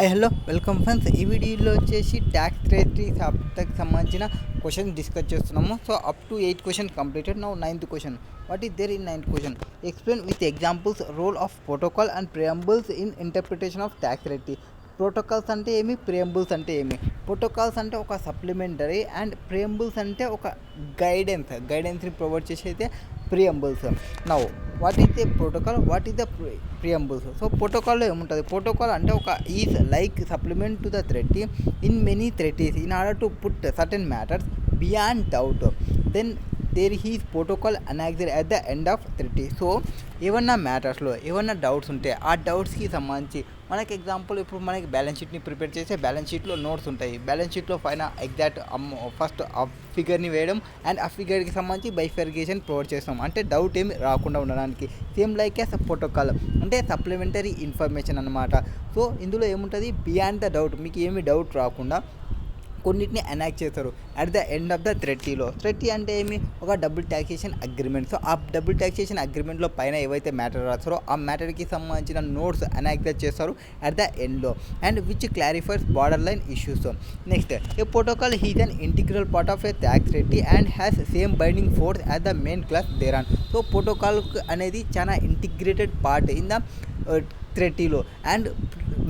Hi hello welcome friends. ఈ వీడియోలో వచ్చేసి ట్యాక్స్ రేటరీ సబ్జెక్ట్కి సంబంధించిన క్వశ్చన్ డిస్కస్ చేస్తున్నాము. So up to 8 question completed. Now 9th question. What is there in 9th question? Explain with examples role of protocol and preambles in interpretation of tax రేటరీ. Protocols అంటే ఏమి, ప్రియంబుల్స్ అంటే ఏమి? ప్రోటోకాల్స్ అంటే ఒక సప్లిమెంటరీ అండ్ ప్రియంబుల్స్ అంటే ఒక గైడెన్స్ని ప్రొవైడ్ చేసి అయితే preambles. Now what is the protocol, what is the preambles? So ప్రోటోకాల్లో ఏముంటుంది? ప్రోటోకాల్ అంటే ఒక is like supplement to the treaty in many treaties in order to put certain matters beyond doubt. Then there is protocol annexed at the end of treaty. So ఏమన్నా మ్యాటర్స్లో ఏమన్నా doubts ఉంటే ఆ డౌట్స్కి సంబంధించి మనకి ఎగ్జాంపుల్ ఇప్పుడు మనకి బ్యాలెన్స్ షీట్ని ప్రిపేర్ చేస్తే బ్యాలెన్స్ షీట్లో నోట్స్ ఉంటాయి. బ్యాలెన్స్ షీట్లో పైన ఎగ్జాక్ట్ ఫస్ట్ ఆ ఫిగర్ని వేయడం అండ్ ఆ ఫిగర్కి సంబంధించి బైఫర్గేషన్ ప్రొవైడ్ చేస్తాం, అంటే డౌట్ ఏమి రాకుండా ఉండడానికి. సేమ్ లైక్ యాజ్ ప్రోటోకాల్ అంటే సప్లిమెంటరీ ఇన్ఫర్మేషన్ అనమాట. సో ఇందులో ఏముంటుంది? బియాండ్ ద డౌట్, మీకు ఏమి డౌట్ రాకుండా కొన్నిటిని ఎనాక్ట్ చేస్తారు at the end of the థ్రెటీలో. థ్రెటీ అంటే ఏమి? ఒక డబుల్ ట్యాక్సేషన్ అగ్రిమెంట్. సో ఆ డబుల్ ట్యాక్సేషన్ అగ్రిమెంట్లో పైన ఏవైతే మ్యాటర్ రాస్తారో ఆ మ్యాటర్కి సంబంధించిన నోట్స్ ఎనాక్ట్ చేస్తారు అట్ ద ఎండ్లో and which clarifies border line issues. Next, a protocol is an integral part of a tax రేటరీ and has same binding force as the main clause thereon. So protocol అనేది చాలా integrated part in the థ్రెటీలో and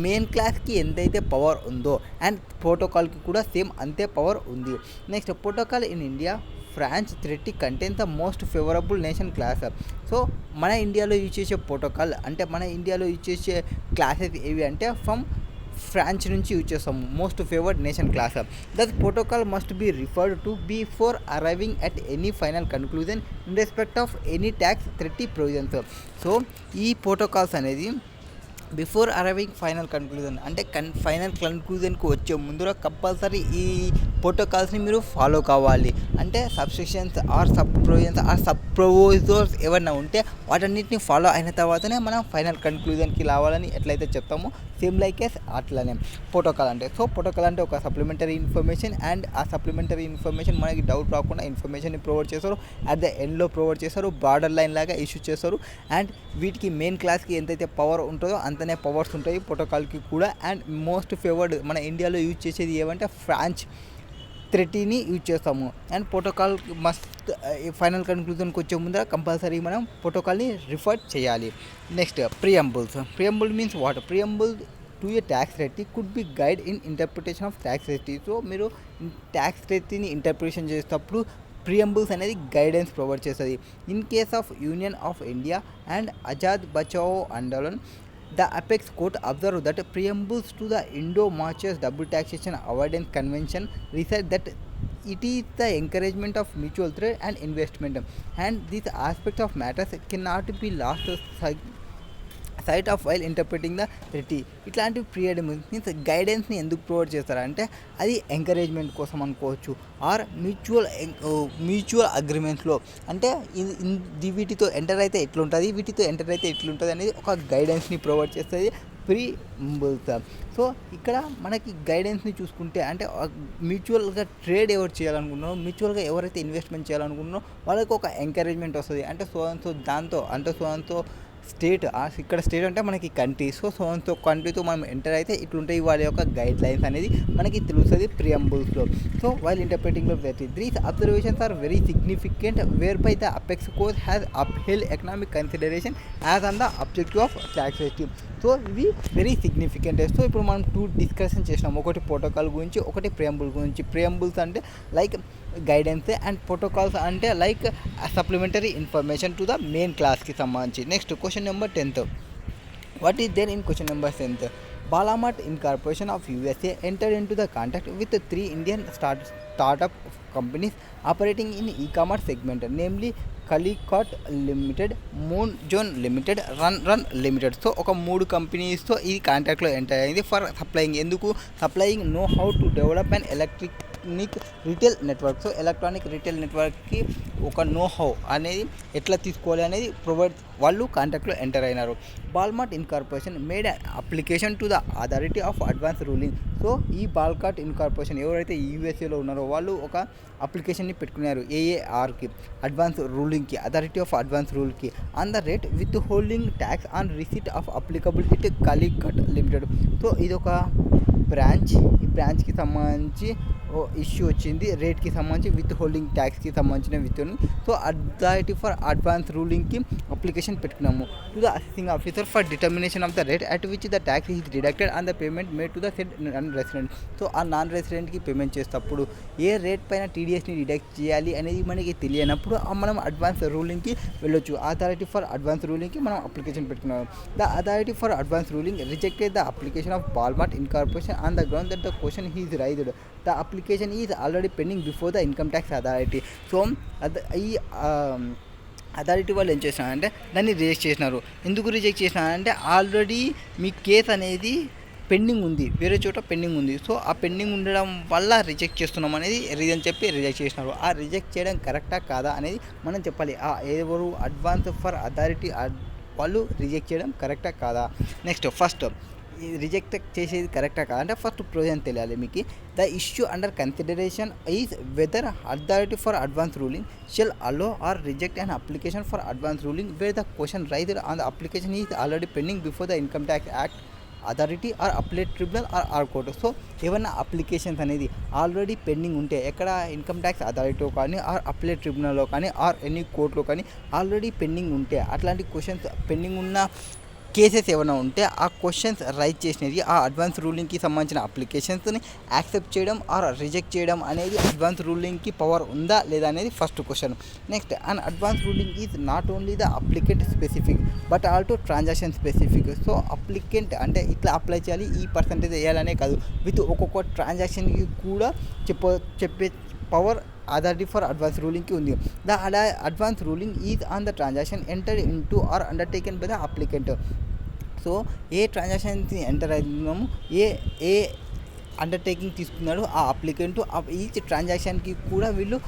main క్లాస్కి ఎంతైతే power ఉందో and ప్రోటోకాల్కి కూడా same అంతే power ఉంది. Next, protocol in India France treaty contains the most favourable nation clause. So మన ఇండియాలో యూజ్ చేసే ప్రోటోకాల్ అంటే మన ఇండియాలో యూజ్ చేసే క్లాసెస్ ఏవి అంటే ఫ్రమ్ ఫ్రాన్స్ నుంచి యూజ్ చేస్తాము, most favoured nation clause. That protocol must be referred to before arriving at any final conclusion in respect of any tax treaty provisions. So ఈ ప్రోటోకాల్స్ అనేది బిఫోర్ అరైవింగ్ ఫైనల్ కన్క్లూజన్ అంటే final కన్క్లూజన్కి వచ్చే ముందర compulsory ఈ ప్రోటోకాల్స్ని మీరు ఫాలో కావాలి. అంటే subscriptions or sub provisions or sub provisors ఏమన్నా ఉంటే వాటన్నిటిని ఫాలో అయిన తర్వాతనే మనం ఫైనల్ కన్క్లూజన్కి రావాలని ఎట్లయితే చెప్తామో సేమ్ లైక్ ఎస్ అట్లనే ప్రోటోకాల్ అంటే. సో ప్రోటోకాల్ అంటే ఒక సప్లిమెంటరీ ఇన్ఫర్మేషన్ అండ్ ఆ సప్లిమెంటరీ ఇన్ఫర్మేషన్ మనకి డౌట్ రాకుండా ఇన్ఫర్మేషన్ని ప్రొవైడ్ చేస్తారు, అట్ ద ఎండ్లో ప్రొవైడ్ చేస్తారు, బార్డర్ లైన్ లాగా ఇష్యూ చేస్తారు అండ్ వీటికి మెయిన్ క్లాస్కి ఎంతైతే పవర్ ఉంటుందో అంతనే పవర్స్ ఉంటాయి ప్రోటోకాల్కి కూడా. అండ్ మోస్ట్ ఫేవర్డ్ మన ఇండియాలో యూజ్ చేసేది ఏమంటే ఫ్రాన్స్ థ్రెటీని యూజ్ చేస్తాము అండ్ ప్రోటోకాల్ మస్ట్ ఫైనల్ కన్క్లూజన్కి వచ్చే ముందర కంపల్సరీ మనం ప్రోటోకాల్ని రిఫర్ చేయాలి. Next, ప్రియంబుల్స్. Preamble means what? Preamble to A tax రేటరీ could be guide in interpretation of tax రేటరీ. సో మీరు ట్యాక్స్ రేటరీని ఇంటర్ప్రిటేషన్ చేసేటప్పుడు ప్రియంబుల్స్ అనేది గైడెన్స్ ప్రొవైడ్ చేస్తుంది. In case of Union of India and Azad Bachao Andolan, the apex court observed that preambles to the Indo-Mauritius Double Taxation Avoidance Convention recite that it is the encouragement of mutual trade and investment and this aspect of matters cannot be lost sight of while interpreting the treaty. ఇట్లాంటి period means గైడెన్స్ని ఎందుకు provide చేస్తారంటే అది encouragement కోసం అనుకోవచ్చు are mutual అగ్రిమెంట్స్లో అంటే వీటితో enter అయితే ఎట్లుంటుంది, వీటితో ఎంటర్ అయితే ఎట్లుంటుంది అనేది ఒక గైడెన్స్ని ప్రొవైడ్ చేస్తుంది ప్రియంబుల్స్. సో ఇక్కడ మనకి గైడెన్స్ని చూసుకుంటే అంటే మ్యూచువల్గా ట్రేడ్ ఎవరు చేయాలనుకుంటున్నారో, మ్యూచువల్గా ఎవరైతే ఇన్వెస్ట్మెంట్ చేయాలనుకుంటున్నారో వాళ్ళకి ఒక ఎంకరేజ్మెంట్ వస్తుంది. అంటే సో దాంతో అంటే సో స్టేట్, ఇక్కడ స్టేట్ అంటే మనకి కంట్రీ. సో కంట్రీతో మనం ఎంటర్ అయితే ఇట్లుంటాయి వాళ్ళ యొక్క గైడ్ లైన్స్ అనేది మనకి తెలుస్తుంది ప్రియంబుల్స్లో. So while interpreting of that these observations are very significant where by the apex court has upheld economic consideration as on the objective of tax రేటరీ. సో ఇవి వెరీ సిగ్నిఫికెంట్. సో ఇప్పుడు మనం 2 discussion చేసినాం, ఒకటి ప్రోటోకాల్ గురించి, ఒకటి preamble గురించి. Preambles అంటే లైక్ గైడెన్స్ అండ్ ప్రోటోకాల్స్ అంటే like supplementary information to the main క్లాస్కి సంబంధించి. Next, question number 10th. What is there in question number 10th? Balamart Incorporation of USA entered into the contract with 3 Indian startup companies operating in e-commerce segment, namely Calicut Limited, Moonzone Limited, Run Limited. So ఒక 3 కంపెనీస్తో ఈ కాంట్రాక్ట్లో enter అయింది for supplying. ఎందుకు? Supplying know how to develop and electronic retail network. So electronic retail నెట్వర్క్కి ఒక know how అనేది ఎట్లా తీసుకోవాలి అనేది వాళ్ళు కాంటాక్ట్లో ఎంటర్ అయినారు. Walmart incorporation made application to the authority of advance ruling. So ఈ వాల్మార్ట్ ఇన్కార్పొరేషన్ ఎవరైతే యూఎస్ఏలో ఉన్నారో వాళ్ళు ఒక అప్లికేషన్ని పెట్టుకున్నారు ఏఏఆర్కి, అడ్వాన్స్ రూలింగ్కి, అథారిటీ ఆఫ్ అడ్వాన్స్ రూల్కి on the rate withholding tax on receipt of applicable it Calicut limited. So ఇదొక బ్రాంచ్. ఈ బ్రాంచ్కి సంబంధించి ఇష్యూ వచ్చింది రేట్కి సంబంధించి విత్ హోల్డింగ్ ట్యాక్స్కి సంబంధించిన విత్ని. సో అథారిటీ ఫర్ అడ్వాన్స్ రూలింగ్కి అప్లికేషన్ పెట్టుకున్నాము to the assessing officer for determination of the rate at which the tax is deducted and the payment made to the said non resident. So ఆ non రెసిడెంట్కి payment చేసేటప్పుడు ఏ rate పైన టీడీఎస్ని deduct చేయాలి అనేది మనకి తెలియనప్పుడు మనం అడ్వాన్స్ రూలింగ్కి వెళ్ళొచ్చు. అథారిటీ ఫర్ అడ్వాన్స్ రూలింగ్కి మనం అప్లికేషన్ పెట్టుకున్నాము. The authority for advance ruling rejected the application of Walmart incorporation on the ground that the question is raised. The application is already pending before the income tax authority. So ఈ authority వాళ్ళు ఏం చేసినారంటే దాన్ని reject చేసినారు. ఎందుకు reject చేసినారంటే already మీ case అనేది pending ఉంది, వేరే చోట పెండింగ్ ఉంది. సో ఆ పెండింగ్ ఉండడం వల్ల రిజెక్ట్ చేస్తున్నాం అనేది రీజన్ చెప్పి రిజెక్ట్ చేసినారు. ఆ రిజెక్ట్ చేయడం కరెక్టా కాదా అనేది మనం చెప్పాలి. ఎవరు అడ్వాన్స్ ఫర్ అథారిటీ వాళ్ళు రిజెక్ట్ చేయడం కరెక్టా కాదా. నెక్స్ట్ ఫస్ట్ రిజెక్ట్ చేసేది కరెక్టా కాదంటే ఫస్ట్ ప్రొవిజన్ తెలియాలి మీకు. The issue under consideration is whether authority for advance ruling shall allow or reject an application for advance ruling where the question raised on the application is already pending before the income tax act authority or appellate tribunal or court. So ఏమన్నా applications అనేది already pending ఉంటే ఎక్కడ income tax అథారిటీలో కానీ are appellate ట్రిబ్యునల్లో కానీ or any కోర్టులో కానీ already pending ఉంటే అట్లాంటి క్వశ్చన్స్ పెండింగ్ ఉన్న కేసెస్ ఏమైనా ఉంటే ఆ క్వశ్చన్స్ రైజ్ చేసినవి ఆ అడ్వాన్స్ రూలింగ్కి సంబంధించిన అప్లికేషన్స్ని యాక్సెప్ట్ చేయడం ఆర్ రిజెక్ట్ చేయడం అనేది అడ్వాన్స్ రూలింగ్కి పవర్ ఉందా లేదా అనేది first question. Next and advance ruling is not only the applicant specific but also transaction specific. So applicant అంటే ఇట్లా అప్లై చేయాలి ఈ పర్సంటేజ్ వేయాలనే కాదు, విత్ ఒక్కొక్క ట్రాన్సాక్షన్కి కూడా చెప్పే పవర్ అథారిటీ ఫర్ అడ్వాన్స్ రూలింగ్కి ఉంది. The advance ruling is on the transaction enter into or undertaken by the applicant. So ఏ ట్రాన్సాక్షన్కి ఎంటర్ అవుతున్నాము, ఏ అండర్టేకింగ్ తీసుకున్నాడు ఆ అప్లికెంట్ ఈచ్ ట్రాన్సాక్షన్కి కూడా వీళ్ళు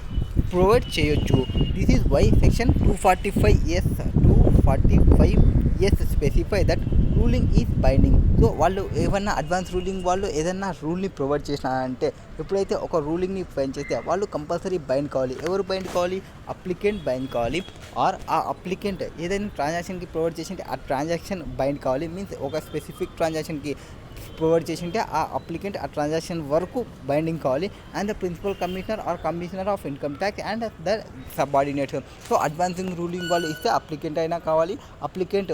ప్రొవైడ్ చేయొచ్చు. This is why section 245 specify that ruling is binding. So వాళ్ళు ఏమన్నా అడ్వాన్స్ రూలింగ్ వాళ్ళు ఏదన్నా రూల్ని ప్రొవైడ్ చేసినారంటే ఎప్పుడైతే ఒక రూలింగ్ని ఫైన్ చేస్తే వాళ్ళు కంపల్సరీ బైండ్ కావాలి. ఎవరు బైండ్ కావాలి? అప్లికెంట్ బైండ్ కావాలి ఆర్ ఆ అప్లికెంట్ ఏదైనా ట్రాన్సాక్షన్కి ప్రొవైడ్ చేసింటే ఆ ట్రాన్సాక్షన్ బైండ్ కావాలి. మీన్స్ ఒక స్పెసిఫిక్ ట్రాన్సాక్షన్కి ప్రొవైడ్ చేసింటే ఆ అప్లికెంట్ ఆ ట్రాన్సాక్షన్ వరకు బైండింగ్ కావాలి. And the principal commissioner or commissioner of income tax and the subordinates. So advancing ruling వాళ్ళు ఇస్తే అప్లికెంట్ అయినా కావాలి, అప్లికెంట్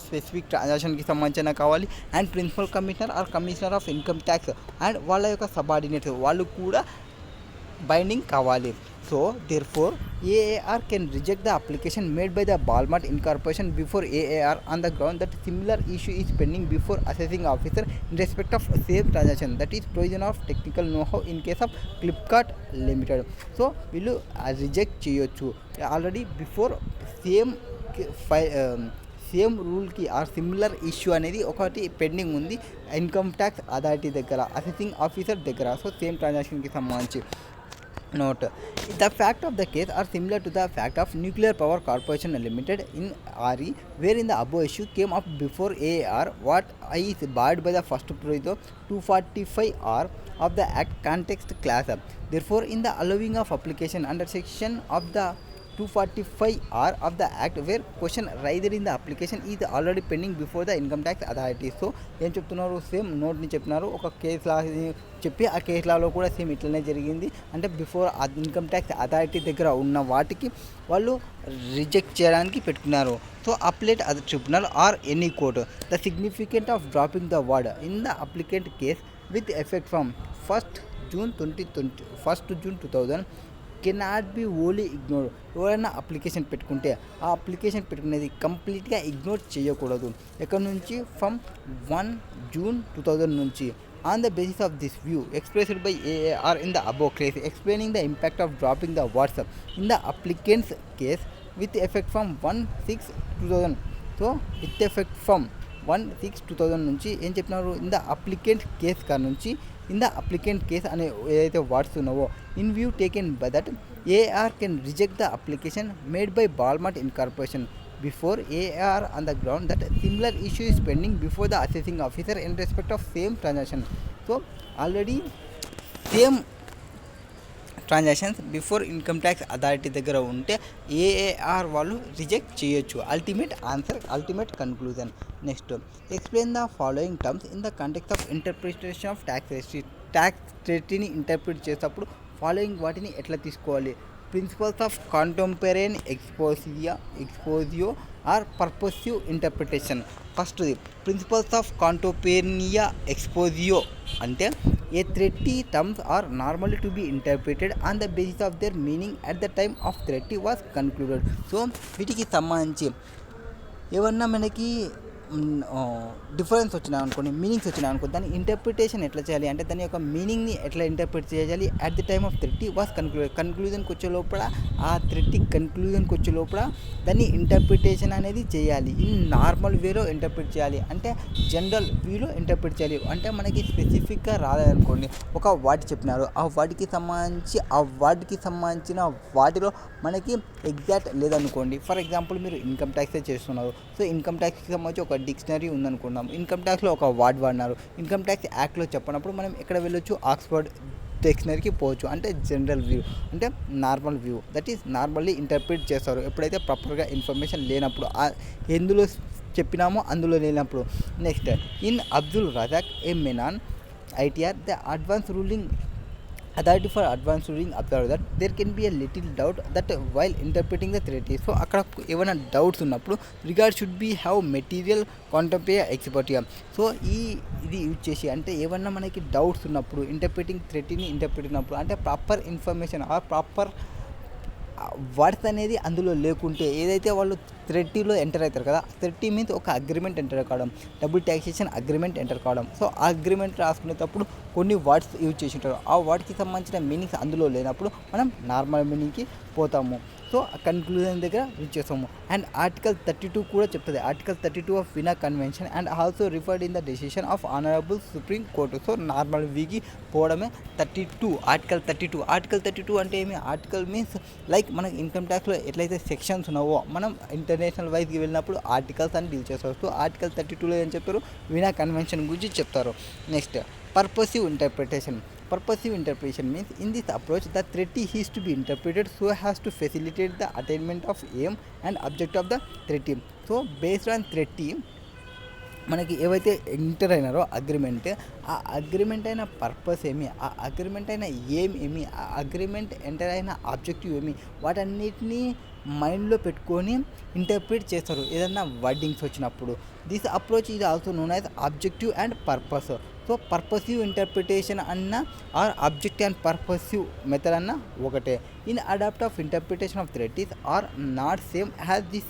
స్పెసిఫిక్ ట్రాన్సాక్షన్కి సంబంధించిన కావాలి, and principal commissioner or commissioner of income tax and వాళ్ళ యొక్క సబార్డినేట్స్ వాళ్ళు కూడా బైండింగ్ కావాలి. So therefore AAR can reject the application made by the Walmart Incorporation before AAR on the ground that similar issue is pending before assessing officer in respect of same transaction, that is provision of technical know-how in case of Flipkart Limited. So వీళ్ళు reject చేయొచ్చు already before same రూల్కి or similar issue అనేది ఒకటి pending ఉంది income tax authority దగ్గర, assessing officer దగ్గర. So same ట్రాన్సాక్షన్కి సంబంధించి. Note: the fact of the case are similar to the fact of Nuclear Power Corporation Limited in RE, wherein the above issue came up before AAR. What is barred by the first proviso 245R of the Act context class. Therefore, in the allowing of application under section of the 245R of the Act where question raised in the application is already pending before the income tax authority. So ఏం చెప్తున్నారు? Same నోట్ని చెప్పినారు, ఒక case లా చెప్పి ఆ case లాలో కూడా same ఇట్లనే జరిగింది. అంటే బిఫోర్ ఇన్కమ్ ట్యాక్స్ అథారిటీ దగ్గర ఉన్న వాటికి వాళ్ళు రిజెక్ట్ చేయడానికి పెట్టుకున్నారు. సో అప్లేట్ అది tribunal or any court the significant of dropping the word in the applicant case with effect from 1st June 2000 cannot be only ignore. ఎవరైనా అప్లికేషన్ పెట్టుకుంటే ఆ అప్లికేషన్ పెట్టుకునేది కంప్లీట్గా ఇగ్నోర్ చేయకూడదు. ఎక్కడి నుంచి? ఫ్రమ్ 1 June 2000 నుంచి. On the basis of this view expressed by AAR in the above case explaining the impact of dropping the words in the applicant's case with effect from 1/6/2000. So with effect from 1/6/2000 నుంచి ఏం చెప్పినారు? In the applicant case కా నుంచి in the applicant case అనే ఏదైతే words ఉన్నావో in view taken by that AR can reject the application made by Walmart incorporation before AR on the ground that similar issue is pending before the assessing officer in respect of same transaction. So already same transactions before income tax authority దగ్గర ఉంటే AR వాళ్ళు reject చేయొచ్చు. Ultimate answer, ultimate conclusion. Next, explain the following terms in the context of interpretation of tax హిస్టరీ. Tax హిస్టరీని interpret చేసేటప్పుడు following వాటిని ఎట్లా తీసుకోవాలి? Principles of contemporanea expositio or purposive interpretation. ఫస్ట్ది ప్రిన్సిపల్స్ ఆఫ్ కాంటెంపరేనియా ఎక్స్పోజియో అంటే a treaty terms are normally to be interpreted on the basis of their meaning at the time of treaty was concluded. So వీటికి సంబంధించి ఏమన్నా మనకి difference వచ్చినా అనుకోండి, meanings వచ్చినా అనుకో, దాని ఇంటర్ప్రిటేషన్ ఎట్లా చేయాలి అంటే దాని యొక్క మీనింగ్ని ఎట్లా ఇంటర్ప్రిట్ చేయాలి at the time of treaty was కన్క్లూజన్కి వచ్చే లోపల, ఆ థ్రెటీ కన్క్లూజన్కి వచ్చే లోపల దాన్ని ఇంటర్ప్రిటేషన్ అనేది చేయాలి. ఇన్ నార్మల్ వేలో ఇంటర్ప్రిట్ చేయాలి, అంటే జనరల్ వ్యూలో ఇంటర్ప్రిట్ చేయాలి. అంటే మనకి స్పెసిఫిక్గా రాలేదనుకోండి, ఒక వర్డ్ చెప్పినారు, ఆ వర్డ్కి సంబంధించిన వాటిలో మనకి ఎగ్జాక్ట్ లేదనుకోండి. ఫర్ ఎగ్జాంపుల్ మీరు ఇన్కమ్ ట్యాక్సే చేస్తున్నారు, సో ఇన్కమ్ ట్యాక్స్కి సంబంధించి ఒక డిక్షనరీ ఉందనుకున్నాం, ఇన్కమ్ ట్యాక్స్లో ఒక వర్డ్ వాడినారు, ఇన్కమ్ ట్యాక్స్ యాక్ట్లో చెప్పినప్పుడు మనం ఎక్కడ వెళ్ళొచ్చు? ఆక్స్ఫర్డ్ డిక్షనరీకి పోవచ్చు. అంటే జనరల్ వ్యూ, అంటే normal view, that is normally interpret చేస్తారు ఎప్పుడైతే ప్రాపర్గా ఇన్ఫర్మేషన్ లేనప్పుడు, ఎందులో చెప్పినామో అందులో లేనప్పుడు. Next, in Abdul Razak A Menon ITR the advance ruling authority for advance ruling observe that there can be a little doubt that while interpreting the treaties. So అక్కడ ఏమైనా డౌట్స్ ఉన్నప్పుడు regard should be have material contemporanea expositio. So ఇది use చేసి, అంటే ఏమన్నా మనకి doubts ఉన్నప్పుడు interpreting థ్రెటీని interpret అయినప్పుడు, అంటే proper information are proper words అనేది అందులో లేకుంటే, ఏదైతే వాళ్ళు థ్రెటీలో ఎంటర్ అవుతారు కదా, థ్రెటీ మీన్స్ ఒక అగ్రిమెంట్ ఎంటర్ కావడం, డబుల్ ట్యాక్సేషన్ అగ్రిమెంట్ ఎంటర్ కావడం. సో ఆ అగ్రిమెంట్ రాసుకునేటప్పుడు కొన్ని వర్డ్స్ యూజ్ చేసి ఉంటారు, ఆ వర్డ్కి సంబంధించిన మీనింగ్స్ అందులో లేనప్పుడు మనం నార్మల్ మీనింగ్కి పోతాము. సో కన్క్లూజన్ దగ్గర రీచ్ చేస్తాము. అండ్ ఆర్టికల్ 32 కూడా చెప్తుంది, article 32 of Vienna convention and also referred in the decision of honourable Supreme Court. So normal వీకి పోవడమే 32, ఆర్టికల్ 32. ఆర్టికల్ 32 అంటే ఏమి? ఆర్టికల్ మీన్స్ లైక్ మనకి ఇన్కమ్ ట్యాక్స్లో ఎట్లయితే సెక్షన్స్ ఉన్నావో, మనం ఇంటర్నేషనల్ వైజ్కి వెళ్ళినప్పుడు ఆర్టికల్స్ అని డీల్ చేస్తారు. సో ఆర్టికల్ 32లో ఏం చెప్పారు? వినా కన్వెన్షన్ గురించి చెప్తారు. Next, purposive interpretation. Purposive interpretation means in this approach the treaty is to be interpreted so as to facilitate the attainment of aim and object of the treaty. So based on treaty మనకి ఏవైతే enter అయినారో agreement, ఆ agreement అయిన purpose ఏమి, ఆ agreement అయిన ఏమి, ఆ agreement enter అయిన ఆబ్జెక్టివ్ ఏమి, వాటన్నిటినీ మైండ్లో పెట్టుకొని ఇంటర్ప్రిట్ చేస్తారు ఏదన్నా వర్డింగ్స్ వచ్చినప్పుడు. This approach is also known as objective and purpose. So purposive interpretation అన్న or objective and purposive method అన్న ఒకటే. In adopt of interpretation of treaties are not same has this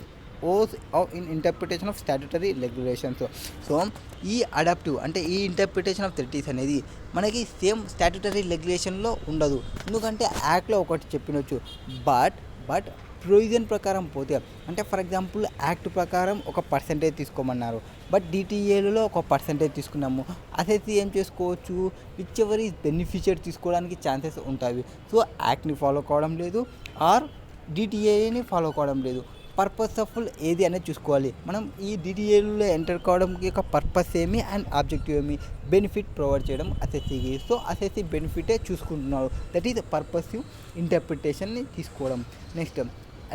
as of in interpretation of statutory regulations. So ఈ adaptive అంటే ఈ interpretation of థ్రెటీస్ అనేది మనకి same statutory రెగ్యులేషన్లో ఉండదు, ఎందుకంటే యాక్ట్లో ఒకటి చెప్పినచ్చు. బట్ ప్రొవిజన్ ప్రకారం పోతే, అంటే ఫర్ ఎగ్జాంపుల్ యాక్ట్ ప్రకారం ఒక పర్సెంటేజ్ తీసుకోమన్నారు, బట్ డిటిఏలో ఒక పర్సెంటేజ్ తీసుకున్నాము. అసెసి ఏం చేసుకోవచ్చు? విచ్ ఎవర్ ఈజ్ బెనిఫిషియర్ తీసుకోవడానికి ఛాన్సెస్ ఉంటాయి. సో యాక్ట్ని ఫాలో కావడం లేదు ఆర్ డిటిఏని ఫాలో కావడం లేదు. పర్పస్ఫుల్ ఏది అనేది చూసుకోవాలి మనం. ఈ డిటిఏలో ఎంటర్ కావడం యొక్క పర్పస్ ఏమి అండ్ ఆబ్జెక్టివ్ ఏమి, బెనిఫిట్ ప్రొవైడ్ చేయడం అసెస్సీకి. సో అసెస్సీ బెనిఫిటే చూసుకుంటున్నారు, దట్ ఈజ్ పర్పసివ్ ఇంటర్ప్రిటేషన్ని తీసుకోవడం. నెక్స్ట్,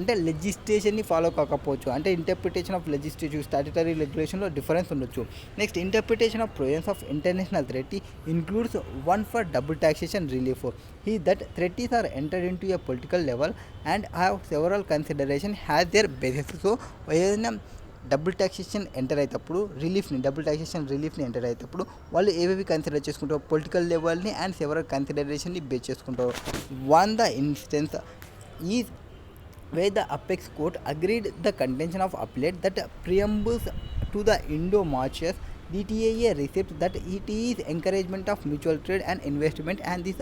అంటే లెజిస్లేషన్ని ఫాలో కాకపోవచ్చు, అంటే ఇంటర్ప్రిటేషన్ ఆఫ్ లెజిస్లేటివ్ స్టాట్యుటరీ రెగ్యులేషన్లో డిఫరెన్స్ ఉండొచ్చు. Next, interpretation of provisions of international treaty includes one for double taxation relief. He that treaties are entered into a political level and have several consideration has their basis. So ఏదైనా double taxation enter అయ్యేటప్పుడు double taxation రిలీఫ్ని enter అయ్యేటప్పుడు వాళ్ళు ఏవేవి consider చేసుకుంటారు? Political లెవెల్ని and several కన్సిడరేషన్ని base చేసుకుంటారు. One the instance is where the apex court agreed the contention of appellate that preambles to the Indo-Mauritius DTAA receipt that it is encouragement of mutual trade and investment, and this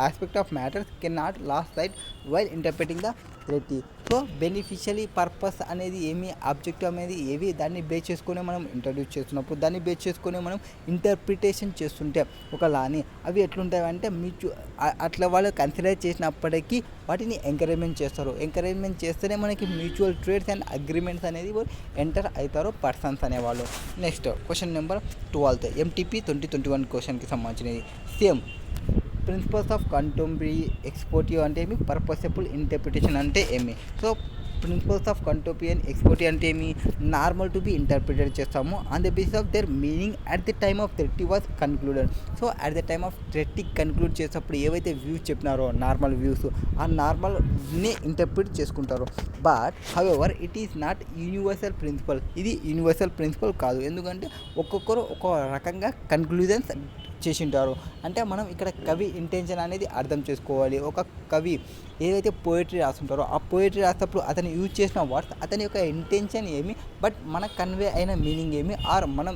aspect of matters cannot last sight while interpreting the treaty. So beneficiary purpose అనేది ఏమి, objective అనేది ఏవి, దాన్ని base చేసుకొని మనం introduce చేస్తున్నప్పుడు దాన్ని base చేసుకొని మనం ఇంటర్ప్రిటేషన్ చేస్తుంటే ఒక లాని అవి ఎట్లుంటాయి అంటే అట్లా వాళ్ళు కన్సిడర్ చేసినప్పటికీ వాటిని ఎంకరేజ్మెంట్ చేస్తారు. ఎంకరేజ్మెంట్ చేస్తేనే మనకి మ్యూచువల్ ట్రేడ్స్ అండ్ అగ్రిమెంట్స్ అనేది ఎంటర్ అవుతారు పర్సన్స్ అనేవాళ్ళు. నెక్స్ట్ క్వశ్చన్ నెంబర్ 12 MTP 2021 క్వశ్చన్కి సంబంధించినది. Same principles of contemporary expositio అంటే ఏమి, పర్పసబుల్ ఇంటర్ప్రిటేషన్ అంటే ఏమి. So principles of contemporary and expositio అంటే ఏమి, నార్మల్ టు బి ఇంటర్ప్రిటెడ్ చేస్తాము on the basis of their meaning at the time of treaty was concluded. So at the time of treaty conclude చేసేటప్పుడు ఏవైతే views చెప్పినారో normal views, ఆ నార్మల్ని interpret చేసుకుంటారు. But however it is not universal principle. ఇది universal principle కాదు, ఎందుకంటే ఒక్కొక్కరు ఒక్కో రకంగా కన్క్లూజన్స్ చేసింటారు. అంటే మనం ఇక్కడ కవి ఇంటెన్షన్ అనేది అర్థం చేసుకోవాలి. ఒక కవి ఏదైతే పోయిటరీ రాస్తుంటారో ఆ పోయిటరీ రాసేటప్పుడు అతను యూజ్ చేసిన వర్డ్స్, అతని యొక్క ఇంటెన్షన్ ఏమి, బట్ మనకు కన్వే అయిన మీనింగ్ ఏమి, ఆర్ మనం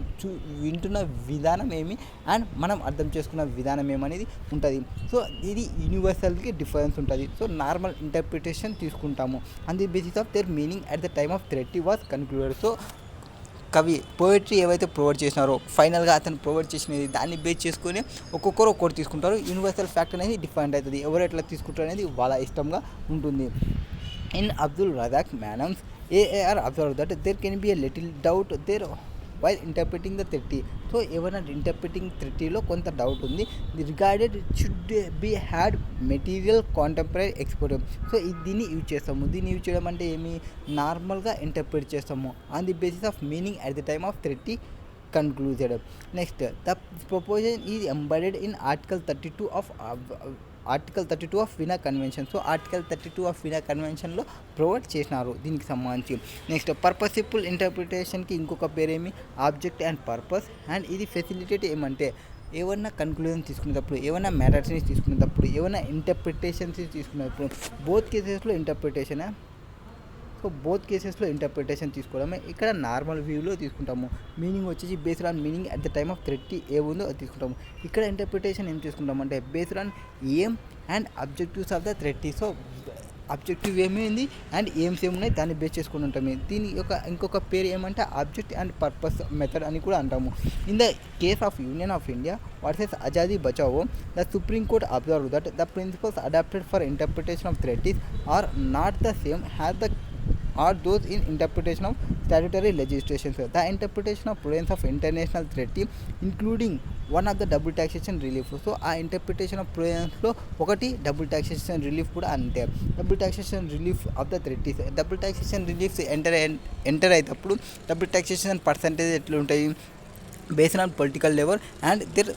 వింటున్న విధానం ఏమి అండ్ మనం అర్థం చేసుకున్న విధానం ఏమనేది ఉంటుంది. సో ఇది యూనివర్సల్కి డిఫరెన్స్ ఉంటుంది. సో నార్మల్ ఇంటర్ప్రిటేషన్ తీసుకుంటాము on the basis of their meaning at the time of treaty was concluded. So కవి పోయిటరీ ఏవైతే ప్రొవైడ్ చేసినారో ఫైనల్గా అతను ప్రొవైడ్ చేసినది దాన్ని బేస్ చేసుకొని ఒక్కొక్కరు ఒక్కొక్కటి తీసుకుంటారు. యూనివర్సల్ ఫ్యాక్ట్ అనేది డిఫరెంట్ అవుతుంది. ఎవరు ఎట్లా తీసుకుంటారు అనేది వాళ్ళ ఇష్టంగా ఉంటుంది. In Abdul Razak Menon AAR observe that there can be a little doubt there while interpreting the 30. So ఏమైనా ఇంటర్ప్రిటింగ్ 30లో కొంత డౌట్ ఉంది. The regarded should be had material contemporary expositio. So దీన్ని యూజ్ చేస్తాము. దీన్ని యూజ్ చేయడం అంటే ఏమి, నార్మల్గా ఇంటర్ప్రిట్ చేస్తాము on the basis of meaning at the time of 30 concluded. Next, the proposition is embedded in Article 32 of Vienna Convention. So article 32 of వినా కన్వెన్షన్లో ప్రొవైడ్ చేసినారు దీనికి సంబంధించి. నెక్స్ట్ పర్పసిబుల్ ఇంటర్ప్రిటేషన్కి ఇంకొక పేరేమి, ఆబ్జెక్ట్ అండ్ పర్పస్. అండ్ ఇది ఫెసిలిటేట్ ఏమంటే ఏమన్నా conclusion తీసుకునేటప్పుడు, ఏమైనా మ్యాటర్స్ని తీసుకునేటప్పుడు, ఏమైనా ఇంటర్ప్రిటేషన్స్ తీసుకునేటప్పుడు బోత్ కేసెస్లో ఇంటర్ప్రిటేషన్. సో బోత్ కేసెస్లో ఇంటర్ప్రిటేషన్ తీసుకోవడమే. ఇక్కడ నార్మల్ వ్యూలో తీసుకుంటాము. మీనింగ్ వచ్చేసి based on meaning at the time of 30 ఏముందో అది తీసుకుంటాము. ఇక్కడ ఇంటర్ప్రిటేషన్ ఏం తీసుకుంటామంటే based on aim and objectives of the 30. So objective ఏమైంది అండ్ ఎయిమ్స్ ఏమున్నాయి దాన్ని బేస్ చేసుకుని ఉంటాము. దీని యొక్క ఇంకొక పేరు ఏమంటే ఆబ్జెక్ట్ అండ్ పర్పస్ మెథడ్ అని కూడా అంటాము. In the case of Union of India versus Azadi Bachao, the Supreme Court observe that the principles adapted for interpretation of 30 are not the same has the are those in interpretation of statutory legislations. The interpretation of provisions of international treaty including one of the double taxation relief. So ఆ interpretation of ప్రొవిజన్స్లో ఒకటి double taxation relief కూడా అంతే. Double taxation relief of the 30. Double taxation reliefs enter అయ్యేటప్పుడు double taxation percentage ఎట్లుంటాయి, based on political level and their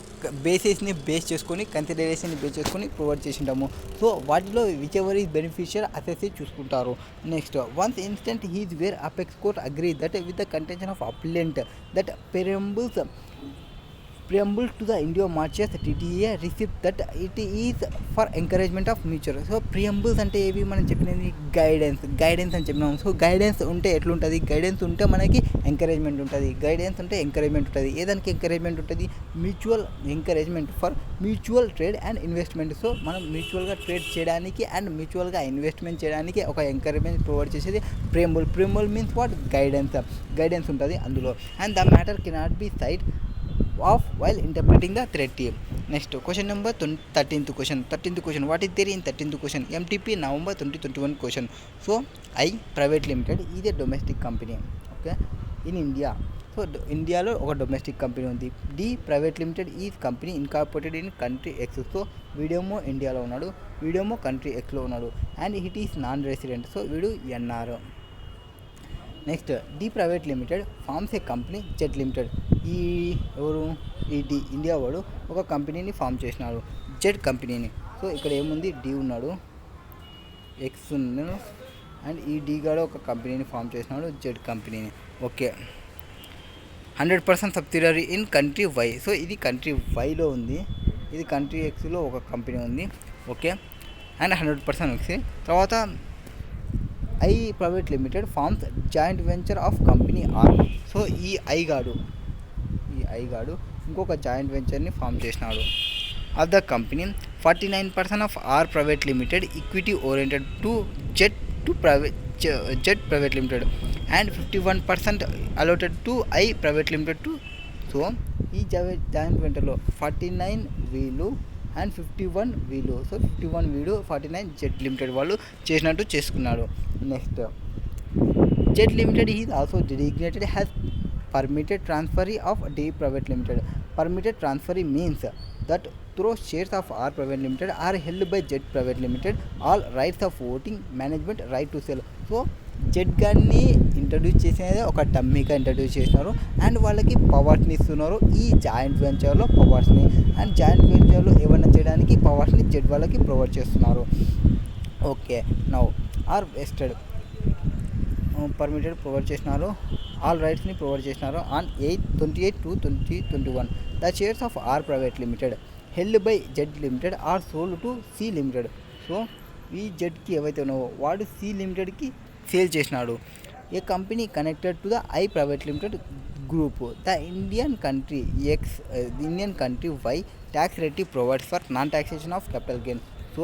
బేసిస్ని base చేసుకొని కన్సిడరేషన్ని బేస్ చేసుకొని ప్రొవైడ్ చేసింటాము. సో వాటిలో whichever is beneficiary assess చూసుకుంటారు. Next once instance he's where apex court agree that with the contention of appellant that preamble to the India marches TTA receipt that it is for encouragement of mutual. So preambles అంటే ఏవి మనం చెప్పినది guidance అని చెప్పినాము. So guidance ఉంటే ఎట్లుంటుంది, guidance ఉంటే మనకి ఎంకరేజ్మెంట్ ఉంటుంది, గైడెన్స్ ఉంటే ఎంకరేజ్మెంట్ ఉంటుంది. ఏదానికి ఎంకరేజ్మెంట్ ఉంటుంది, mutual encouragement for mutual trade and investment. So మనం మ్యూచువల్గా ట్రేడ్ చేయడానికి అండ్ మ్యూచువల్గా ఇన్వెస్ట్మెంట్ చేయడానికి ఒక ఎంకరేజ్మెంట్ ప్రొవైడ్ చేసేది ప్రియంబుల్ మీన్స్ వాట్, గైడెన్స్ ఉంటుంది అందులో. And the matter cannot be side of while interpreting the 30. Next question number 13th question. What is there in 13th question? MTP November 2021 question. So I Private Limited is a domestic company, okay, in India. So ఇండియాలో ఒక domestic company ఉంది. D private limited ఈ company incorporated in country X. So వీడేమో ఇండియాలో ఉన్నాడు, వీడేమో country ఎక్స్లో ఉన్నాడు. And it is non resident. So వీడు NR. Next D private limited forms a company Z limited. ఈ డి ఇండియా వాడు ఒక కంపెనీని ఫామ్ చేసినాడు, జెట్ కంపెనీని. సో ఇక్కడ ఏముంది, డి ఉన్నాడు, ఎక్స్ ఉన్నాడు అండ్ ఈ డి గాడు ఒక కంపెనీని ఫామ్ చేసినాడు, జెడ్ కంపెనీని. Okay, 100% subsidiary in country Y. So ఇది కంట్రీ వైలో ఉంది, ఇది కంట్రీ ఎక్స్లో ఒక కంపెనీ ఉంది. Okay, and 100% X. తర్వాత I private limited forms joint venture of company R. So ఈ ఐ గాడు ఇంకొక జాయింట్ వెంచర్ని ఫామ్ చేసినాడు. Of the company 49% of R private limited equity oriented to Z Z Private Limited and 51% allotted to I Private Limited to. So ఈ joint వెంచర్లో 49 వీళ్ళు and 51 వీళ్ళు. So 51 వీడు 49 జెడ్ లిమిటెడ్ వాళ్ళు చేసినట్టు చేసుకున్నాడు. Next Z limited is also designated has permitted transferee of D Private Limited. Permitted transferee means that through shares of R Private Limited are held by Z Private Limited all rights of voting, management, right to sell. So Z గారిని introduce చేసినది ఒక డమ్మీగా introduce చేసినారు and వాళ్ళకి పవర్స్ని ఇస్తున్నారు ఈ joint వెంచర్లో పవర్స్ని. And joint వెంచర్లో ఏమైనా చేయడానికి పవర్స్ని జెడ్ వాళ్ళకి ప్రొవైడ్ చేస్తున్నారు. Okay, now R vested permitted provide చేసినారు, ఆల్ రైట్స్ని ప్రొవైడ్ చేసినారు on 8/28/2021. The shares of R private limited held by Z limited are sold to C limited. So ఈ జెడ్కి ఏవైతే ఉన్నావో వాడు సి లిమిటెడ్కి సేల్ చేసినాడు. A company connected to the I private limited group. The Indian country Y tax rate provides for non taxation of capital gain. So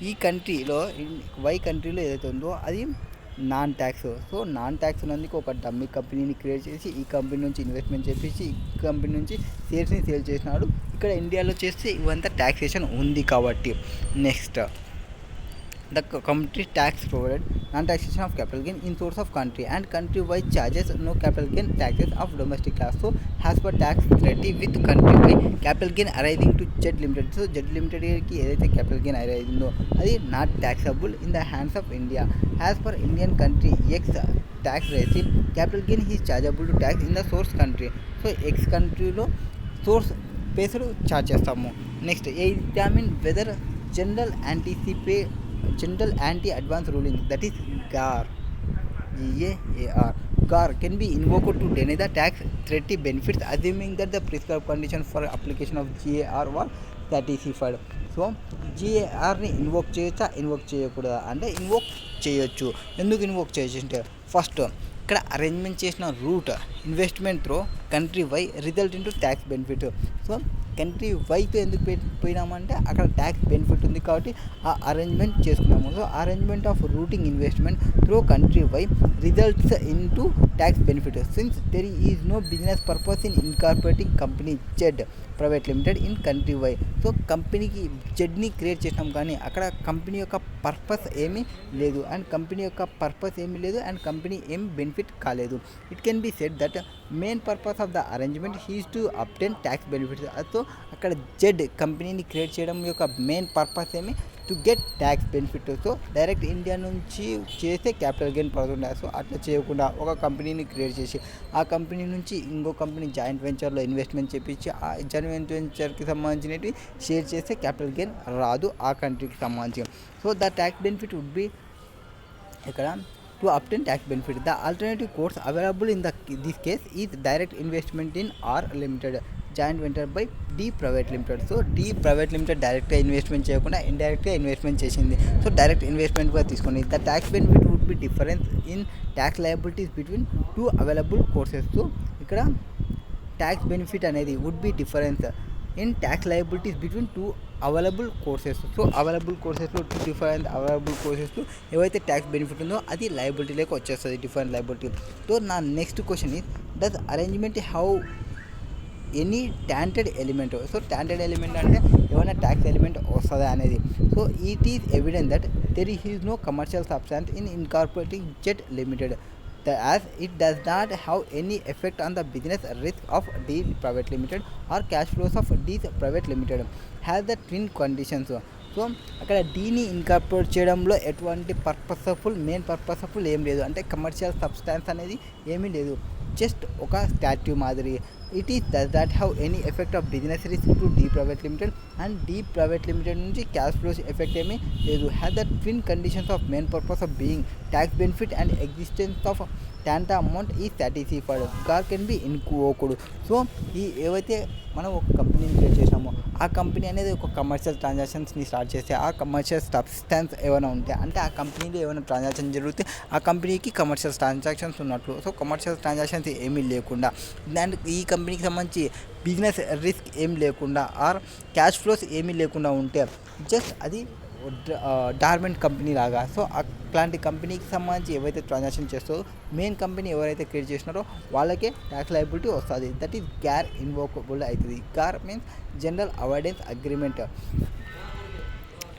ఈ కంట్రీలో why కంట్రీలో ఏదైతే ఉందో అది non tax. So non tax ఉన్నందుకు ఒక డమ్మీ కంపెనీని క్రియేట్ చేసి ఈ కంపెనీ నుంచి ఇన్వెస్ట్మెంట్ చేపించి ఈ కంపెనీ నుంచి షేర్స్ని సేల్ చేసినాడు. ఇక్కడ ఇండియాలో చేస్తే ఇవంతా ట్యాక్సేషన్ ఉంది కాబట్టి. Next the country tax provided non-taxation of capital gain in source of country and country-wide charges no capital gain taxes of domestic class. So as per tax treaty with country-wide capital gain arising to Z Limited. So Z Limited की ఏదైతే capital gain arising అది not taxable in the hands of India. As per Indian country X tax regime, capital gain is chargeable to tax in the source country. So X countryలో source పేసరు charge చేస్తాము. Next examine whether general anti advance ruling, that is GAR can be invoked to deny the tax treaty benefits assuming that the prescribed condition for application of GAR was satisfied. So GARని invoke చేయొచ్చా, invoke చేయకూడదా అంటే invoke చేయొచ్చు. ఎందుకు invoke చేయొచ్చు అంటే first ఇక్కడ arrangement చేసిన route investment through country Y result into tax benefit. So country వైతో ఎందుకు పోయినామంటే అక్కడ ట్యాక్స్ బెనిఫిట్ ఉంది కాబట్టి ఆ అరేంజ్మెంట్ చేసుకున్నాము. So arrangement of routing investment through country Y results into tax benefit since there is no business purpose in incorporating company Z private limited in country Y. So కంపెనీకి జెడ్ని create చేసినాం కానీ అక్కడ company యొక్క purpose ఏమీ లేదు and company ఏం benefit కాలేదు. It can be said that main purpose of the arrangement is to obtain tax benefits. So అక్కడ జెడ్ కంపెనీని క్రియేట్ చేయడం యొక్క మెయిన్ పర్పస్ ఏమి to get tax benefit. So direct India నుంచి చేస్తే క్యాపిటల్ గెయిన్ పడుతుండే. సో అట్లా చేయకుండా ఒక కంపెనీని క్రియేట్ చేసి ఆ కంపెనీ నుంచి ఇంకో కంపెనీ జాయింట్ వెంచర్లో ఇన్వెస్ట్మెంట్ చేపించి ఆ జాయింట్ వెంచర్కి సంబంధించినవి షేర్ చేస్తే క్యాపిటల్ గెయిన్ రాదు ఆ కంట్రీకి సంబంధించి. So the tax benefit would be ఇక్కడ to obtain tax benefit. The alternative course available in this case is direct investment in R Limited joint venture by D Private Limited. So D Private Limited డైరెక్ట్గా investment చేయకుండా ఇండైరెక్ట్గా investment చేసింది. So direct ఇన్వెస్ట్మెంట్గా తీసుకొని the tax benefit would be difference in tax liabilities between two available courses. So ఇక్కడ tax benefit అనేది would be difference in tax liabilities between two available courses. So available కోర్సెస్లో two different available కోర్సెస్లో ఏవైతే tax benefit ఉందో అది లయబిలిటీలోకి వచ్చేస్తుంది, different liability. So నా next question is does arrangement how any tainted element. So ట్యాంటెడ్ element అంటే ఏమైనా ట్యాక్స్ ఎలిమెంట్ వస్తుందా అనేది. So it is evident that there is no commercial substance in incorporating Z limited as it does not have any effect on the business risk of D Private Limited or cash flows of D Private Limited has the twin conditions. So అక్కడ డీని incorporate చేయడంలో ఎటువంటి main purposeful ఏం లేదు, అంటే commercial substance అనేది ఏమీ లేదు, just ఒక స్టాట్యూ మాదిరి. It is does that have any effect of business risk to D private limited and D private limited నుంచి క్యాష్ ఫ్లోస్ ఎఫెక్ట్ ఏమీ లేదు. Has the twin conditions of main purpose of being tax benefit and existence of tainted amount ఈ satisfied. GAAR can be invoked. So ఈ ఏవైతే మనం ఒక కంపెనీని create చేసామో ఆ కంపెనీ అనేది ఒక కమర్షియల్ ట్రాన్సాక్షన్స్ని స్టార్ట్ చేస్తే ఆ కమర్షియల్ సబ్స్టాన్స్ ఏమైనా ఉంటే అంటే ఆ కంపెనీలో ఏమైనా ట్రాన్సాక్షన్ జరిగితే ఆ కంపెనీకి కమర్షియల్ ట్రాన్సాక్షన్స్ ఉన్నట్లు. సో కమర్షియల్ ట్రాన్సాక్షన్స్ ఏమీ లేకుండా అండ్ ఈ కంపెనీకి సంబంధించి బిజినెస్ రిస్క్ ఏం లేకుండా ఆర్ క్యాష్ ఫ్లోస్ ఏమీ లేకుండా ఉంటే జస్ట్ అది డార్మెంట్ కంపెనీ లాగా. సో అట్లాంటి కంపెనీకి సంబంధించి ఏవైతే ట్రాన్సాక్షన్ చేస్తారో మెయిన్ కంపెనీ ఎవరైతే క్రియేట్ చేసినారో వాళ్ళకే ట్యాక్స్ లయబిలిటీ వస్తుంది. దట్ ఈస్ గ్యార్ ఇన్వోకబుల్ అవుతుంది. GAAR means general avoidance agreement.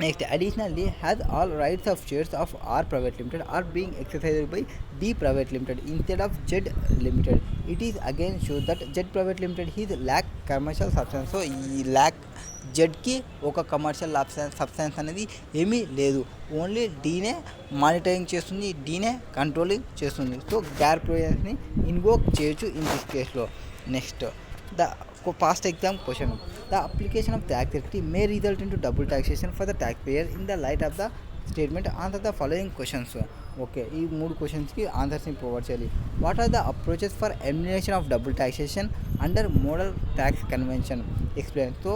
Next, additionally, has all rights of shares of R Private Limited are being exercised by D Private Limited instead of Z Limited. It is again shows that Z Private Limited is lack commercial substance. So ఈ lack జెడ్కి ఒక commercial substance అనేది ఏమీ లేదు. Only డీనే monitoring చేస్తుంది, డీనే controlling చేస్తుంది. So GAAR ప్రొవిజన్స్ని ఇన్వోక్ చేయొచ్చు ఇన్ దిస్ కేస్లో. Next, the past exam question. The application of tax treaty may result into double taxation for the taxpayer in the light of the statement. Answer the following questions. Okay, ఈ 3 క్వశ్చన్స్కి ఆన్సర్స్ని provide చేయాలి. What are the approaches for elimination of double taxation under model tax convention? Explain. So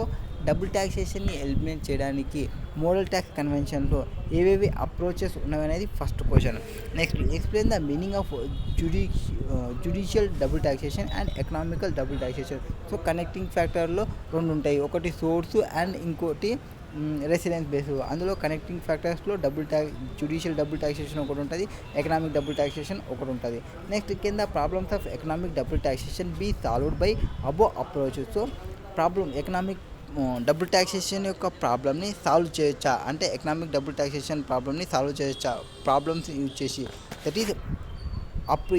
double ట్యాక్సేషన్ని eliminate చేయడానికి model tax కన్వెన్షన్లో ఏవేవి approaches ఉన్నవనేది first question. Next, explain the meaning of juridical double taxation and economical double taxation. So connecting ఫ్యాక్టర్లో 2 ఉంటాయి, ఒకటి source and ఇంకోటి residence base. అందులో కనెక్టింగ్ ఫ్యాక్టర్స్లో జ్యుడిషియల్ డబుల్ ట్యాక్సేషన్ ఒకటి ఉంటుంది, ఎకనామిక్ డబుల్ ట్యాక్సేషన్ ఒకటి ఉంటుంది. నెక్స్ట్, కింద problems of economic double taxation be solved by above approach. So economic double taxation యొక్క ప్రాబ్లమ్ని సాల్వ్ చేయొచ్చా అంటే ఎకనామిక్ డబుల్ ట్యాక్సేషన్ ప్రాబ్లమ్ని సాల్వ్ చేయొచ్చా ప్రాబ్లమ్స్ యూజ్ చేసి, దట్ ఈజ్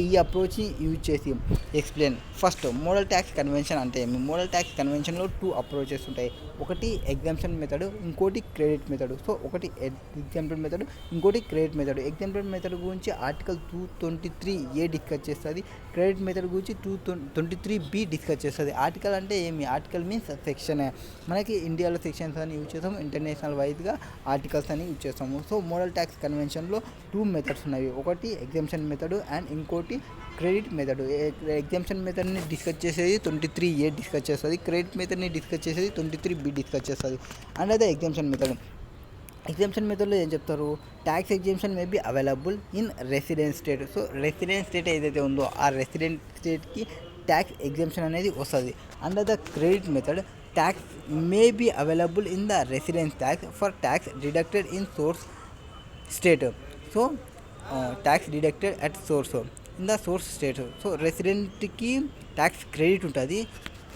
ఈ అప్రోచ్ని యూజ్ చేసి explain. First, model tax convention అంటే ఏమి? మోడల్ ట్యాక్స్ కన్వెన్షన్లో 2 అప్రోచెస్ ఉంటాయి, ఒకటి ఎగ్జామ్షన్ మెథడ్, ఇంకోటి క్రెడిట్ మెథడ్. సో ఒకటి ఎగ్జామ్షన్ మెథడ్, ఇంకోటి క్రెడిట్ మెథడ్. ఎగ్జామ్షన్ మెథడ్ గురించి ఆర్టికల్ 223A డిస్కస్ చేస్తుంది, క్రెడిట్ మెథడ్ గురించి 223B డిస్కస్ చేస్తుంది. ఆర్టికల్ అంటే ఏమి? Article means section. మనకి ఇండియాలో సెక్షన్స్ అని యూజ్ చేస్తాము, ఇంటర్నేషనల్ వైజ్గా ఆర్టికల్స్ అని యూజ్ చేస్తాము. సో మోడల్ ట్యాక్స్ కన్వెన్షన్లో 2 మెథడ్స్ ఉన్నాయి, ఒకటి ఎగ్జామ్షన్ మెథడ్ అండ్ ఇంకోటి క్రెడిట్ మెథడ్. ఎగ్జామ్షన్ మెథడ్ని డిస్కస్ చేసేది 23A డిస్కస్ చేస్తుంది, క్రెడిట్ మెథడ్ని డిస్కస్ చేసేది 23B డిస్కస్ చేస్తుంది. అండ్ అదే ఎగ్జామ్షన్ మెథడ్. ఎగ్జామ్షన్ మెథడ్లో ఏం చెప్తారు? Tax exemption may be available in residence state. So residence state ఏదైతే ఉందో ఆ రెసిడెంట్ స్టేట్కి ట్యాక్స్ ఎగ్జామ్షన్ అనేది వస్తుంది. Under the credit method, tax may be available in the residence tax for tax deducted in source state. So tax deducted at source in the source state. So రెసిడెంట్కి tax credit ఉంటుంది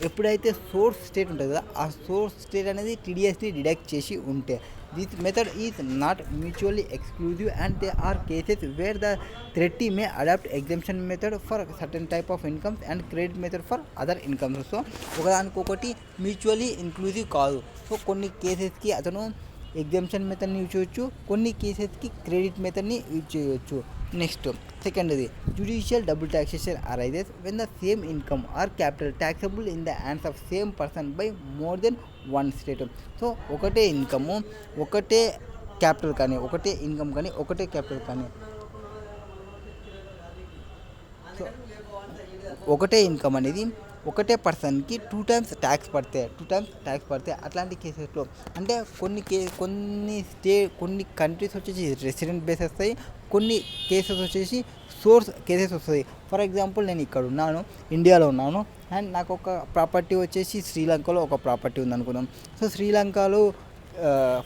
ఎప్పుడైతే source state ఉంటుంది కదా, ఆ source state అనేది టీడీఎస్ని deduct చేసి ఉంటే. This method is not mutually exclusive and they are cases where the treaty may adopt exemption method for certain type of incomes and credit method for other incomes. So ఒకదానికొకటి mutually inclusive కాదు. So కొన్ని కేసెస్కి అతను exemption మెథడ్ని use చేయొచ్చు, కొన్ని కేసెస్కి credit మెథడ్ని యూజ్ చేయొచ్చు. నెక్స్ట్, సెకండ్ది, juridical double taxation arises when the same income or capital taxable in the hands of same person by more than 1 state. So ఒకటే ఇన్కము, ఒకటే క్యాపిటల్ కానీ, ఒకటే ఇన్కమ్ కానీ, ఒకటే క్యాపిటల్ కానీ, సో ఒకటే ఇన్కమ్ అనేది ఒకటే పర్సన్కి 2 times ట్యాక్స్ పడితే అట్లాంటి కేసెస్లో అంటే కొన్ని కంట్రీస్ వచ్చేసి రెసిడెంట్ బేస్ వస్తాయి, కొన్ని కేసెస్ వచ్చేసి సోర్స్ కేసెస్ వస్తాయి. ఫర్ ఎగ్జాంపుల్, నేను ఇక్కడ ఉన్నాను, ఇండియాలో ఉన్నాను, అండ్ నాకు ఒక ప్రాపర్టీ వచ్చేసి శ్రీలంకలో ఒక ప్రాపర్టీ ఉందనుకుందాం. సో శ్రీలంకలో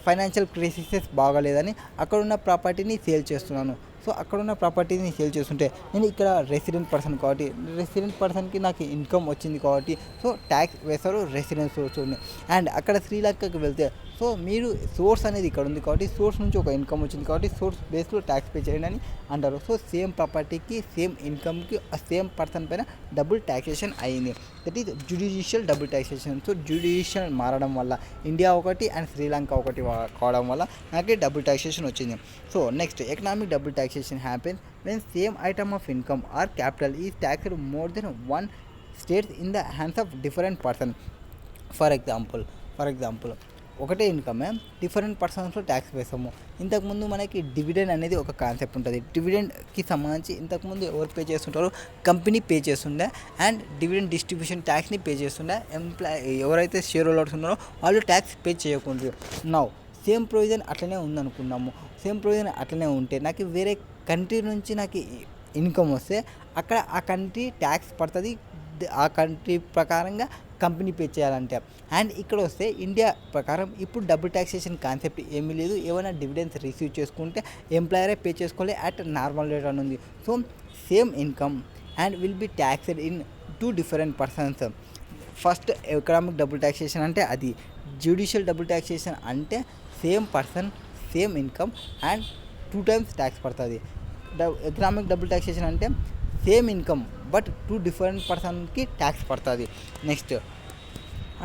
ఫైనాన్షియల్ క్రైసిసెస్ బాగాలేదని అక్కడున్న ప్రాపర్టీని సేల్ చేస్తున్నాను. సో అక్కడున్న ప్రాపర్టీని సేల్ చేస్తుంటే నేను ఇక్కడ రెసిడెంట్ పర్సన్ కాబట్టి రెసిడెంట్ పర్సన్కి నాకు ఇన్కమ్ వచ్చింది కాబట్టి సో ట్యాక్స్ వేస్తారు రెసిడెంట్ సోర్స్ ఉంది. అండ్ అక్కడ శ్రీలంకకి వెళ్తే సో మీరు సోర్స్ అనేది ఇక్కడ ఉంది కాబట్టి సోర్స్ నుంచి ఒక ఇన్కమ్ వచ్చింది కాబట్టి సోర్స్ బేస్లో ట్యాక్స్ పే చేయండి అని అంటారు. సో సేమ్ ప్రాపర్టీకి సేమ్ ఇన్కమ్కి ఆ సేమ్ పర్సన్ పైన డబుల్ ట్యాక్సేషన్ అయింది. That is judicial double taxation. So judicial మారడం వల్ల ఇండియా ఒకటి అండ్ శ్రీలంక ఒకటి కావడం వల్ల నాకు డబుల్ ట్యాక్సేషన్ వచ్చింది. So next, economic double taxation happens when same item of income or capital is taxed more than 1 state in the hands of different person. For example ఒకటే ఇన్కమే different పర్సన్స్లో tax వేస్తాము. ఇంతకుముందు మనకి dividend అనేది ఒక concept ఉంటుంది. డివిడెండ్కి సంబంధించి ఇంతకుముందు ఎవరు పే చేస్తుంటారో కంపెనీ పే చేస్తుండే అండ్ డివిడెండ్ డిస్ట్రిబ్యూషన్ ట్యాక్స్ని పే చేస్తుండే. ఎవరైతే షేర్ హోల్డర్స్ ఉన్నారో వాళ్ళు ట్యాక్స్ పే చేయకూడదు. నౌ సేమ్ ప్రొవిజన్ అట్లనే ఉందనుకున్నాము. సేమ్ ప్రొవిజన్ అట్లనే ఉంటే నాకు వేరే కంట్రీ నుంచి నాకు ఇన్కమ్ వస్తే అక్కడ ఆ కంట్రీ ట్యాక్స్ పడుతుంది, ఆ కంట్రీ ప్రకారంగా కంపెనీ పే చేయాలంటే. అండ్ ఇక్కడ వస్తే ఇండియా ప్రకారం ఇప్పుడు డబుల్ ట్యాక్సేషన్ కాన్సెప్ట్ ఏమీ లేదు. ఏమైనా డివిడెండ్స్ రిసీవ్ చేసుకుంటే ఎంప్లాయరే పే చేసుకోవాలి అట్ నార్మల్ రేట్ అని ఉంది. So same income and will be taxed in 2 different persons. First economic double taxation అంటే అది. జ్యుడిషియల్ డబుల్ ట్యాక్సేషన్ అంటే same person same income and 2 times tax పడుతుంది. ఎకనామిక్ డబుల్ ట్యాక్సేషన్ అంటే same income but 2 different పర్సన్కి tax పడుతుంది. Next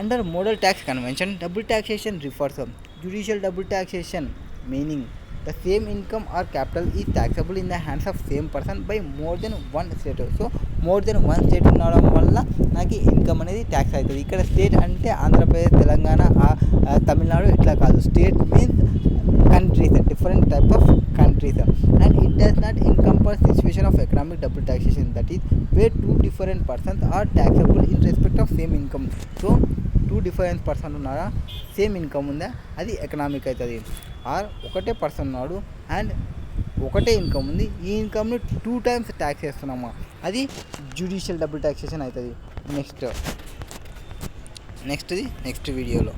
under model tax convention double taxation refers judicial double taxation meaning the same income or capital is taxable in the hands of same person by more than one state. So more than 1 state ఉండడం వల్ల నాకు income అనేది tax అవుతుంది. ఇక్కడ state అంటే ఆంధ్రప్రదేశ్, తెలంగాణ, తమిళనాడు ఇట్లా కాదు. State means countries, different type of countries, and it does not encompass situation of economic double taxation, that is where 2 different persons are taxable in respect of same income. So 2 different person ఉన్నారా, same income ఉందా, అది economic అవుతుంది. Are ఒకటే person ఉన్నాడు and ఒకటే income ఉంది, ఈ ఇన్కమ్ని 2 times tax చేస్తున్నామా, అది జ్యుడిషియల్ డబుల్ ట్యాక్సేషన్ అవుతుంది. నెక్స్ట్ వీడియోలో